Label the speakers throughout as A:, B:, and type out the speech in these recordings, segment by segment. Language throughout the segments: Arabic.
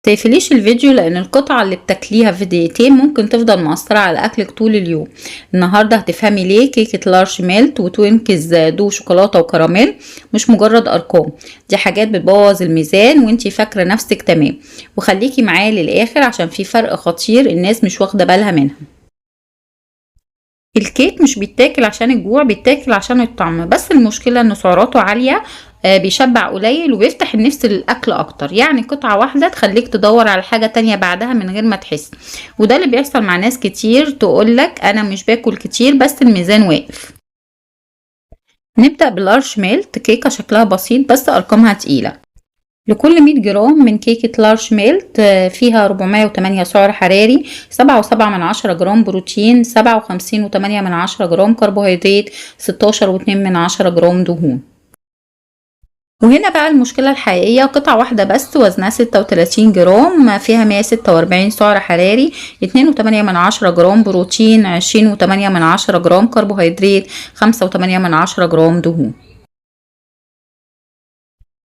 A: تقفليش الفيديو لان القطعة اللي بتاكليها في دقيقتين ممكن تفضل مؤثرة على اكلك طول اليوم. النهاردة هتفهمي ليه كيكة لارج ميلت وتوينكز دو شوكولاتة وكراميل مش مجرد ارقام، دي حاجات بتبوظ الميزان وانتي فاكرة نفسك تمام. وخليكي معايا للاخر عشان في فرق خطير الناس مش واخدة بالها منها. الكيك مش بيتاكل عشان الجوع، بيتاكل عشان الطعم، بس المشكلة ان سعراته عالية. بيشبع قليل وبيفتح النفس للأكل أكتر، يعني قطعة واحدة تخليك تدور على حاجة تانية بعدها من غير ما تحس. وده اللي بيحصل مع ناس كتير تقولك أنا مش باكل كتير بس الميزان واقف. نبدأ باللارج ميلت، كيكة شكلها بسيط بس أرقامها تقيلة. لكل 100 جرام من كيكة لارج ميلت فيها 408 سعر حراري، 7.7 جرام بروتين، 57.8 جرام كربوهيدرات، 16.2 جرام دهون. وهنا بقى المشكلة الحقيقية، قطعة واحدة بس وزنها 36 جرام، فيها 146 سعر حراري، 2.8 جرام بروتين، 20.8 جرام كربوهيدرات، 5.8 جرام دهون.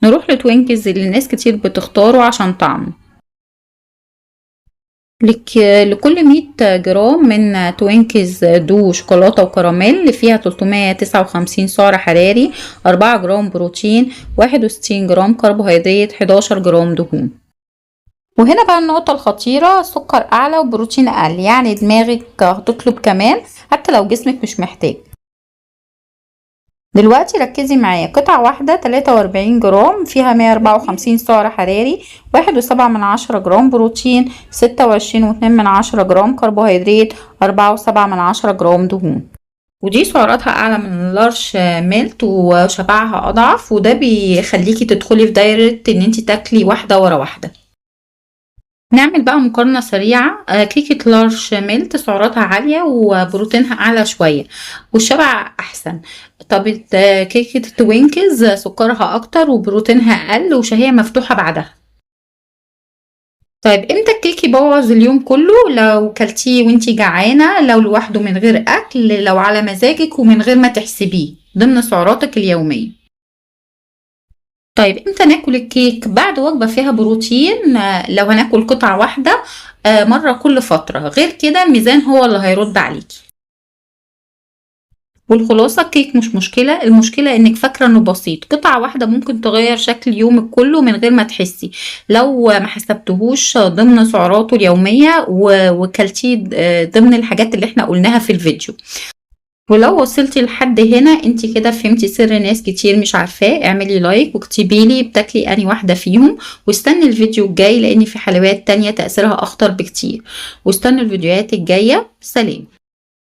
A: نروح لتوينكز اللي ناس كتير بتختاره عشان طعمه. لكل 100 جرام من توينكز دو شوكولاتة وكراميل فيها 359 سعر حراري، 4 جرام بروتين، 61 جرام كربوهيدرات، 11 جرام دهون. وهنا بقى النقطة الخطيرة، سكر أعلى وبروتين أقل، يعني دماغك هتطلب كمان حتى لو جسمك مش محتاج. دلوقتي ركزي معايا، قطعة واحدة 43 جرام فيها 154 سعر حراري، 1.7 جرام بروتين، 26.2 جرام كربوهيدرات، 4.7 جرام دهون. ودي سعراتها اعلى من اللارج ميلت وشبعها اضعف، وده بيخليكي تدخلي في دايرة ان انتي تاكلي واحدة ورا واحدة. نعمل بقى مقارنة سريعة. كيكة لارج ميلت سعراتها عالية وبروتينها أعلى شوية والشبع أحسن. طب كيكة توينكز سكرها أكتر وبروتينها أقل وشهية مفتوحة بعدها. طيب امتى الكيك يبوظ اليوم كله؟ لو كلتيه وانتي جعانة، لو لوحده من غير أكل، لو على مزاجك ومن غير ما تحسبيه ضمن سعراتك اليومية. طيب امتى ناكل الكيك؟ بعد وجبة فيها بروتين، لو هناكل قطعة واحدة مرة كل فترة، غير كده الميزان هو اللي هيرد عليكي. والخلاصة الكيك مش مشكلة، المشكلة انك فاكرة انه بسيط، قطعة واحدة ممكن تغير شكل يومك كله من غير ما تحسي لو ما حسبتهوش ضمن سعراته اليومية وكلتيه ضمن الحاجات اللي احنا قلناها في الفيديو. ولو وصلتي لحد هنا انت كده فهمتي سر ناس كتير مش عارفاه. اعملي لايك واكتبيلي بتاكلي اني واحدة فيهم، واستني الفيديو الجاي لان في حلويات تانية تأثيرها اخطر بكتير. واستنوا الفيديوهات الجاية. سلام.